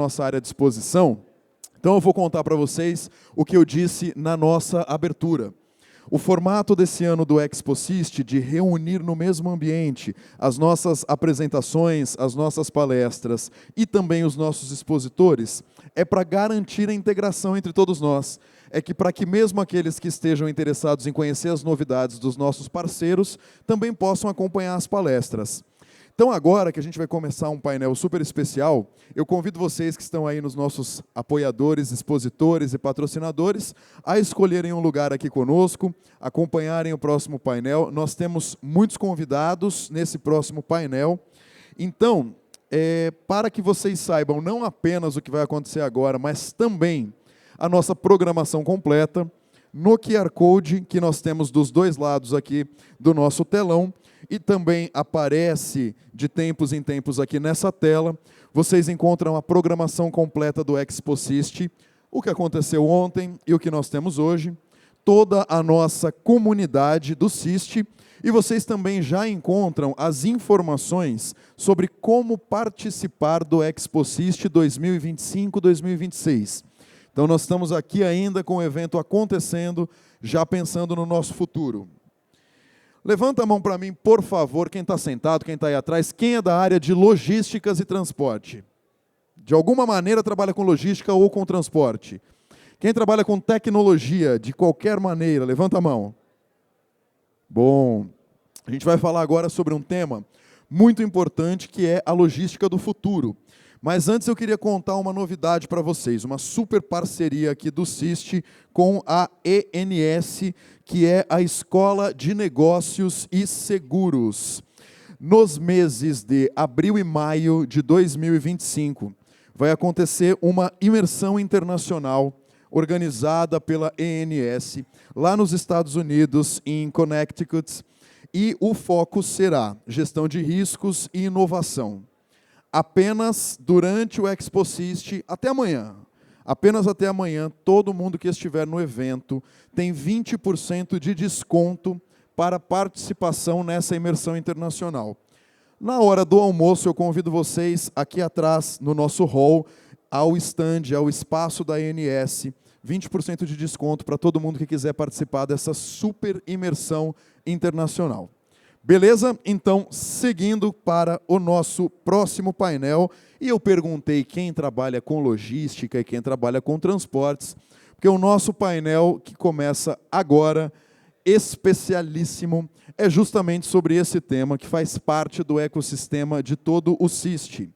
nossa área de exposição. Então eu vou contar para vocês o que eu disse na nossa abertura. O formato desse ano do ExpoSist, de reunir no mesmo ambiente as nossas apresentações, as nossas palestras e também os nossos expositores, é para garantir a integração entre todos nós. É que para que mesmo aqueles que estejam interessados em conhecer as novidades dos nossos parceiros, também possam acompanhar as palestras. Então agora que a gente vai começar um painel super especial, eu convido vocês que estão aí nos nossos apoiadores, expositores e patrocinadores a escolherem um lugar aqui conosco, acompanharem o próximo painel. Nós temos muitos convidados nesse próximo painel. Então, para que vocês saibam não apenas o que vai acontecer agora, mas também a nossa programação completa, no QR Code que nós temos dos dois lados aqui do nosso telão, e também aparece de tempos em tempos aqui nessa tela, vocês encontram a programação completa do ExpoSist, o que aconteceu ontem e o que nós temos hoje, toda a nossa comunidade do SIST, e vocês também já encontram as informações sobre como participar do ExpoSist 2025-2026. Então nós estamos aqui ainda com o evento acontecendo, já pensando no nosso futuro. Levanta a mão para mim, por favor, quem está sentado, quem está aí atrás, quem é da área de logísticas e transporte? De alguma maneira trabalha com logística ou com transporte. Quem trabalha com tecnologia, de qualquer maneira, levanta a mão. Bom, a gente vai falar agora sobre um tema muito importante, que é a logística do futuro. Mas antes eu queria contar uma novidade para vocês, uma super parceria aqui do SIST com a ENS, que é a Escola de Negócios e Seguros. Nos meses de abril e maio de 2025, vai acontecer uma imersão internacional organizada pela ENS, lá nos Estados Unidos, em Connecticut, e o foco será gestão de riscos e inovação. Apenas durante o ExpoSist, até amanhã, apenas até amanhã, todo mundo que estiver no evento tem 20% de desconto para participação nessa imersão internacional. Na hora do almoço, eu convido vocês aqui atrás, no nosso hall, ao stand, ao espaço da ANS, 20% de desconto para todo mundo que quiser participar dessa super imersão internacional. Beleza? Então, seguindo para o nosso próximo painel, e eu perguntei quem trabalha com logística e quem trabalha com transportes, porque o nosso painel, que começa agora, especialíssimo, é justamente sobre esse tema, que faz parte do ecossistema de todo o SIST.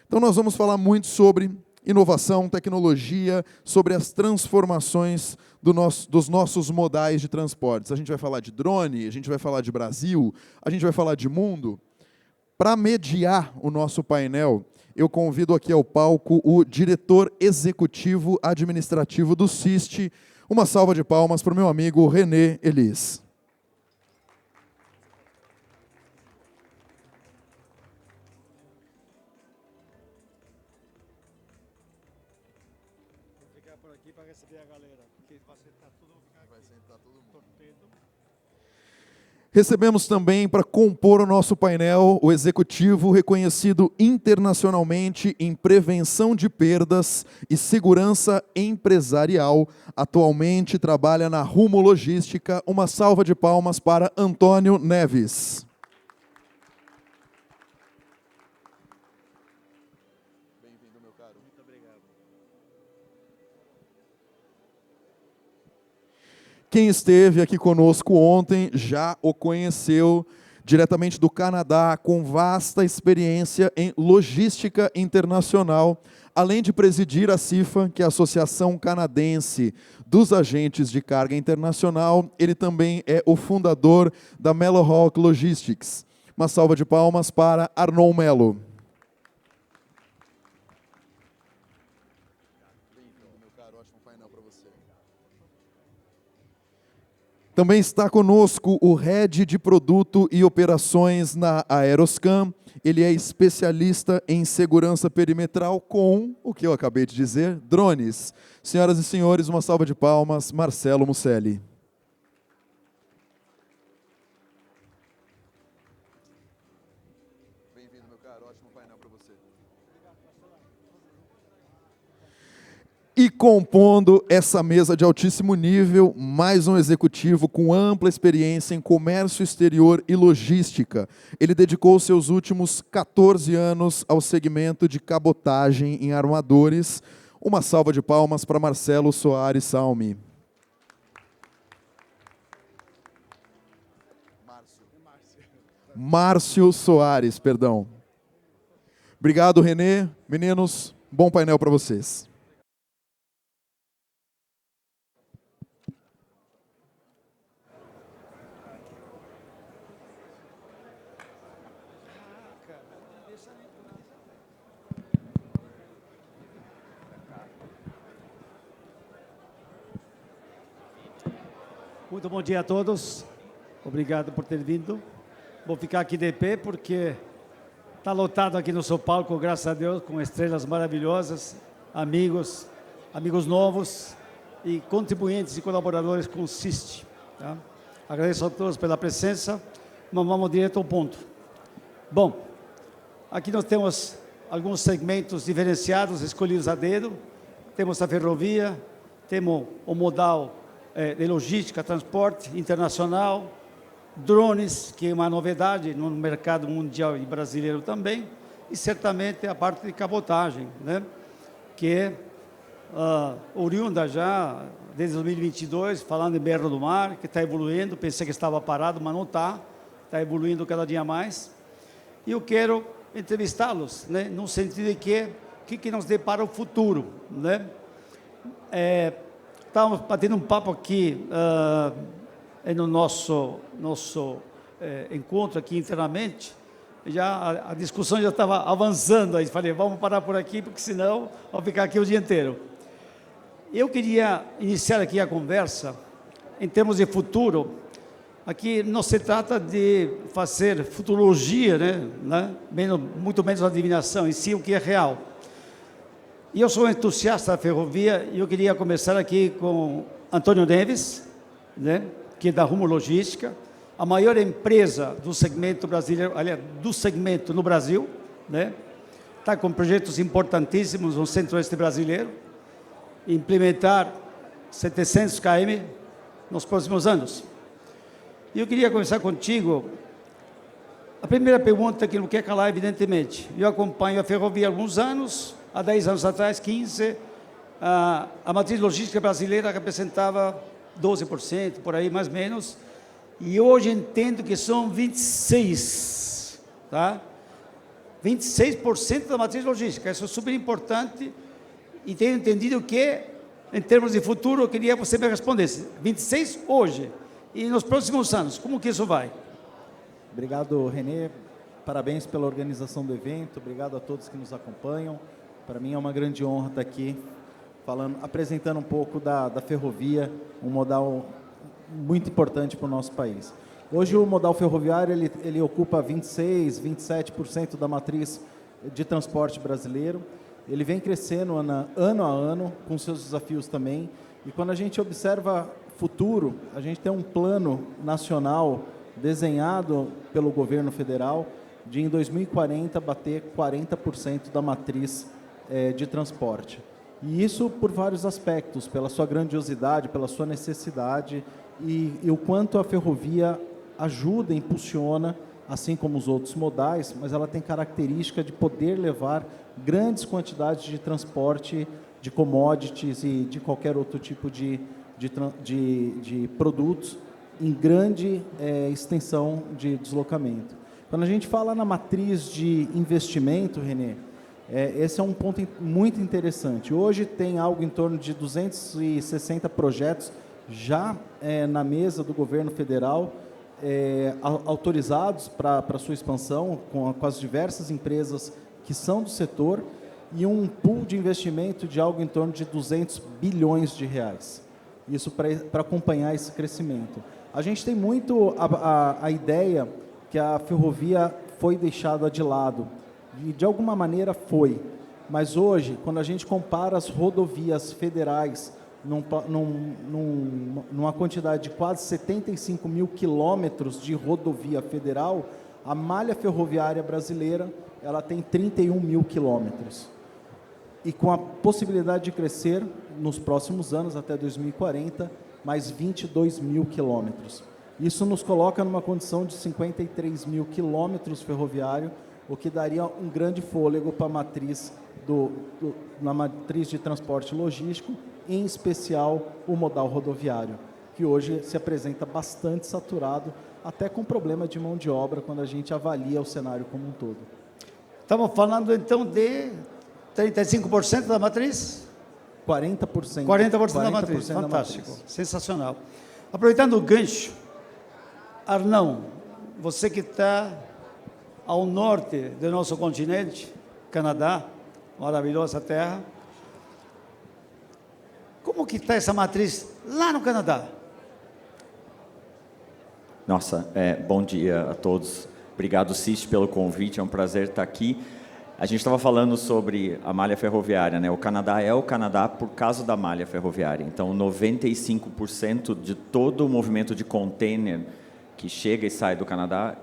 Então, nós vamos falar muito sobre inovação, tecnologia, sobre as transformações dos nossos modais de transportes. A gente vai falar de drone, a gente vai falar de Brasil, a gente vai falar de mundo. Para mediar o nosso painel, eu convido aqui ao palco o diretor executivo administrativo do SIST. Uma salva de palmas para o meu amigo René Elis. Por aqui para receber a galera, porque vai sentar todo mundo. Recebemos também, para compor o nosso painel, o executivo reconhecido internacionalmente em prevenção de perdas e segurança empresarial. Atualmente trabalha na Rumo Logística. Uma salva de palmas para Antônio Neves. Bem-vindo, meu caro. Muito obrigado. Quem esteve aqui conosco ontem já o conheceu, diretamente do Canadá, com vasta experiência em logística internacional, além de presidir a CIFA, que é a Associação Canadense dos Agentes de Carga Internacional. Ele também é o fundador da Mello Hawk Logistics. Uma salva de palmas para Arnon Mello. Bem-vindo, meu caro. Ótimo painel para você. Também está conosco o Head de Produto e Operações na Aeroscam. Ele é especialista em segurança perimetral com, o que eu acabei de dizer, drones. Senhoras e senhores, uma salva de palmas, Marcelo Muselli. Bem-vindo, meu caro. Ótimo painel para você. E compondo essa mesa de altíssimo nível, mais um executivo com ampla experiência em comércio exterior e logística. Ele dedicou seus últimos 14 anos ao segmento de cabotagem em armadores. Uma salva de palmas para Marcelo Soares Salmi. Márcio Soares, perdão. Obrigado, Renê. Meninos, bom painel para vocês. Muito bom dia a todos. Obrigado por ter vindo. Vou ficar aqui de pé porque está lotado aqui no São Paulo, graças a Deus, com estrelas maravilhosas, amigos novos e contribuintes e colaboradores com o SIST. Tá? Agradeço a todos pela presença, mas vamos direto ao ponto. Bom, aqui nós temos alguns segmentos diferenciados, escolhidos a dedo. Temos a ferrovia, temos o modal de logística, transporte internacional, drones, que é uma novidade no mercado mundial e brasileiro também, e certamente a parte de cabotagem, né? Que é oriunda já desde 2022, falando em Berro do Mar, que está evoluindo. Pensei que estava parado, mas não está evoluindo cada dia mais. E eu quero entrevistá-los, né? No sentido de que nos depara o futuro, né? Estávamos batendo um papo aqui no nosso encontro aqui internamente. Já a discussão já estava avançando, aí falei, vamos parar por aqui, porque senão vou ficar aqui o dia inteiro. Eu queria iniciar aqui a conversa em termos de futuro. Aqui não se trata de fazer futurologia, né? Muito menos adivinação, em si o que é real. E eu sou um entusiasta da ferrovia e eu queria começar aqui com Antônio Neves, né, que é da Rumo Logística, a maior empresa do segmento brasileiro, aliás, do segmento no Brasil, né? Está com projetos importantíssimos no centro-oeste brasileiro, implementar 700 km nos próximos anos. E eu queria começar contigo. A primeira pergunta que não quer calar, evidentemente. Eu acompanho a ferrovia há alguns anos. Há 10 anos atrás, 15, a matriz logística brasileira representava 12%, por aí, mais ou menos. E hoje entendo que são 26%, tá? 26% da matriz logística. Isso é super importante. E tenho entendido que, em termos de futuro, eu queria que você me respondesse. 26% hoje. E nos próximos anos, como que isso vai? Obrigado, Renê. Parabéns pela organização do evento. Obrigado a todos que nos acompanham. Para mim é uma grande honra estar aqui apresentando um pouco da ferrovia, um modal muito importante para o nosso país. Hoje o modal ferroviário ele ocupa 26%, 27% da matriz de transporte brasileiro. Ele vem crescendo ano a ano, com seus desafios também. E quando a gente observa futuro, a gente tem um plano nacional desenhado pelo governo federal de, em 2040, bater 40% da matriz de transporte. E isso por vários aspectos, pela sua grandiosidade, pela sua necessidade e o quanto a ferrovia ajuda, impulsiona, assim como os outros modais, mas ela tem característica de poder levar grandes quantidades de transporte de commodities e de qualquer outro tipo de produtos em grande extensão de deslocamento. Quando a gente fala na matriz de investimento, Renê, esse é um ponto muito interessante. Hoje tem algo em torno de 260 projetos já na mesa do governo federal, autorizados para sua expansão, com as diversas empresas que são do setor, e um pool de investimento de algo em torno de 200 bilhões de reais. Isso para acompanhar esse crescimento. A gente tem muito a ideia que a ferrovia foi deixada de lado, e de alguma maneira foi, mas hoje, quando a gente compara as rodovias federais numa quantidade de quase 75 mil quilômetros de rodovia federal, a malha ferroviária brasileira ela tem 31 mil quilômetros. e com a possibilidade de crescer nos próximos anos, até 2040, mais 22 mil quilômetros. Isso nos coloca numa condição de 53 mil quilômetros ferroviários, o que daria um grande fôlego para a matriz, na matriz de transporte logístico, em especial o modal rodoviário, que hoje se apresenta bastante saturado, até com problema de mão de obra, quando a gente avalia o cenário como um todo. Estamos falando, então, de 35% da matriz? 40%. 40% da matriz, fantástico, sensacional. Aproveitando o gancho, Arnão, você que está ao norte do nosso continente, Canadá, maravilhosa terra, como que está essa matriz lá no Canadá? Nossa, bom dia a todos. Obrigado, Cis, pelo convite, é um prazer estar aqui. A gente estava falando sobre a malha ferroviária, né? O Canadá é o Canadá por causa da malha ferroviária. Então, 95% de todo o movimento de container que chega e sai do Canadá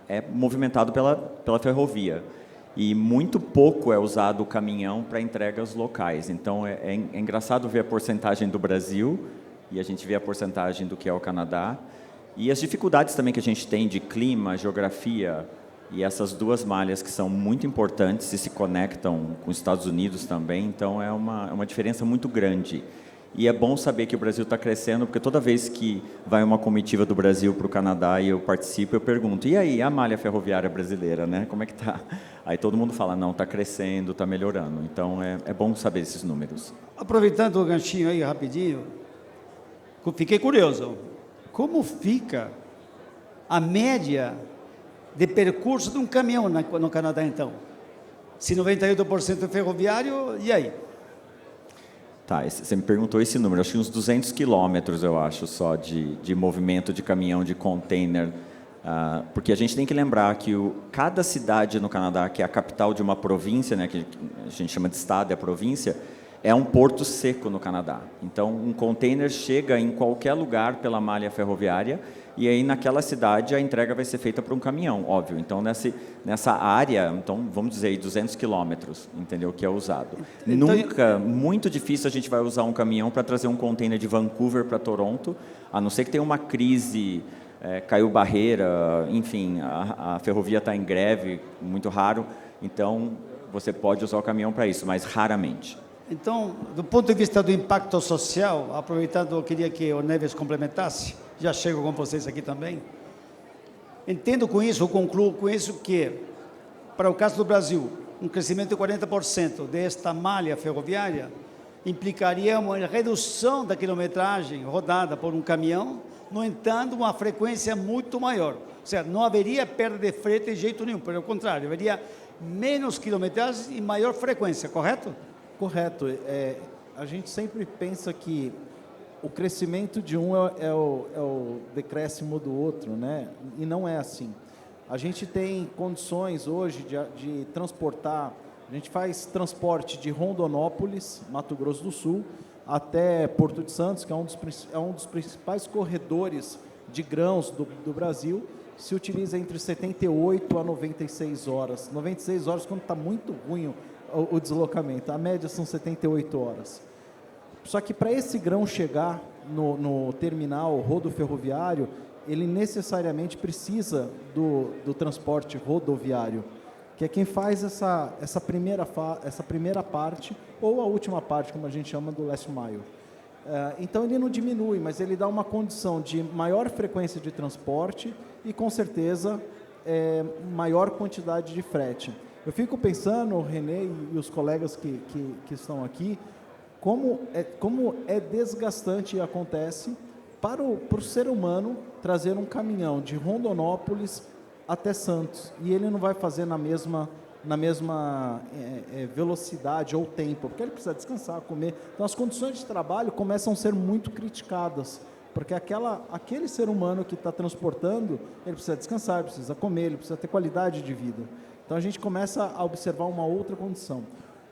é movimentado pela ferrovia. E muito pouco é usado o caminhão para entregas locais. Então, é engraçado ver a porcentagem do Brasil e a gente vê a porcentagem do que é o Canadá. E as dificuldades também que a gente tem de clima, geografia, e essas duas malhas que são muito importantes e se conectam com os Estados Unidos também, então é uma diferença muito grande. E é bom saber que o Brasil está crescendo, porque toda vez que vai uma comitiva do Brasil para o Canadá e eu participo, eu pergunto, e aí, a malha ferroviária brasileira, né? Como é que está? Aí todo mundo fala, não, está crescendo, está melhorando. Então é bom saber esses números. Aproveitando o ganchinho aí rapidinho, fiquei curioso. Como fica a média de percurso de um caminhão no Canadá, então? Se 98% é ferroviário, e aí? Tá, você me perguntou esse número, acho que uns 200 quilômetros, eu acho, só de movimento de caminhão, de container, porque a gente tem que lembrar que cada cidade no Canadá, que é a capital de uma província, né, que a gente chama de estado, é a província, é um porto seco no Canadá. Então, um container chega em qualquer lugar pela malha ferroviária e aí naquela cidade a entrega vai ser feita por um caminhão, óbvio. Então, nessa área, então, vamos dizer aí 200 quilômetros, entendeu, que é usado. Então, Nunca, muito difícil a gente vai usar um caminhão para trazer um container de Vancouver para Toronto, a não ser que tenha uma crise, caiu barreira, enfim, a ferrovia está em greve, muito raro. Então, você pode usar o caminhão para isso, mas raramente. Então, do ponto de vista do impacto social, aproveitando, eu queria que o Neves complementasse, já chego com vocês aqui também. Entendo com isso, eu concluo com isso que, para o caso do Brasil, um crescimento de 40% desta malha ferroviária implicaria uma redução da quilometragem rodada por um caminhão, no entanto, uma frequência muito maior. Ou seja, não haveria perda de frete de jeito nenhum, pelo contrário, haveria menos quilometragem e maior frequência, correto? Correto. A gente sempre pensa que o crescimento de um é o decréscimo do outro, né? E não é assim. A gente tem condições hoje de transportar, a gente faz transporte de Rondonópolis, Mato Grosso do Sul, até Porto de Santos, que é um dos principais corredores de grãos do Brasil, se utiliza entre 78 a 96 horas. 96 horas quando está muito ruim o deslocamento, a média são 78 horas. Só que para esse grão chegar no terminal rodoferroviário, ele necessariamente precisa do transporte rodoviário, que é quem faz essa primeira parte, ou a última parte, como a gente chama, do last mile. Então ele não diminui, mas ele dá uma condição de maior frequência de transporte e, com certeza, maior quantidade de frete. Eu fico pensando, o René e os colegas que estão aqui, como é desgastante e acontece para o ser humano trazer um caminhão de Rondonópolis até Santos, e ele não vai fazer na mesma velocidade ou tempo, porque ele precisa descansar, comer. Então as condições de trabalho começam a ser muito criticadas, porque aquele ser humano que está transportando, ele precisa descansar, ele precisa comer, ele precisa ter qualidade de vida. Então a gente começa a observar uma outra condição.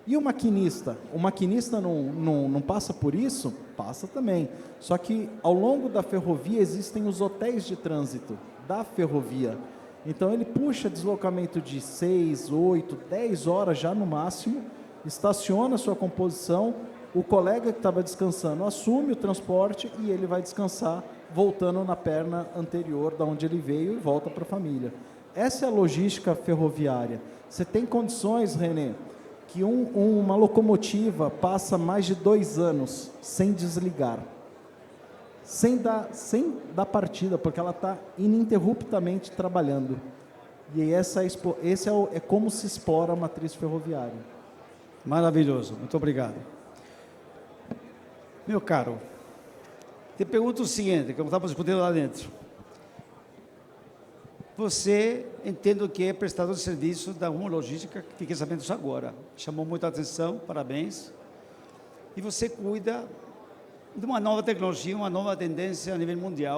E o maquinista? O maquinista não passa por isso? Passa também. Só que ao longo da ferrovia existem os hotéis de trânsito da ferrovia. Então ele puxa deslocamento de 6, 8, 10 horas já no máximo estaciona a sua composição, o colega que estava descansando assume o transporte e ele vai descansar voltando na perna anterior da onde ele veio e volta para a família. Essa é a logística ferroviária. Você tem condições, René, que uma locomotiva passa mais de 2 anos sem desligar, sem dar partida, porque ela está ininterruptamente trabalhando. E esse é como se explora a matriz ferroviária. Maravilhoso, muito obrigado. Meu caro, te pergunto o seguinte, que eu estava discutindo lá dentro. Você entende que é prestador de serviço da Rumo Logística, fiquei sabendo isso agora. Chamou muita atenção, parabéns. E você cuida de uma nova tecnologia, uma nova tendência a nível mundial,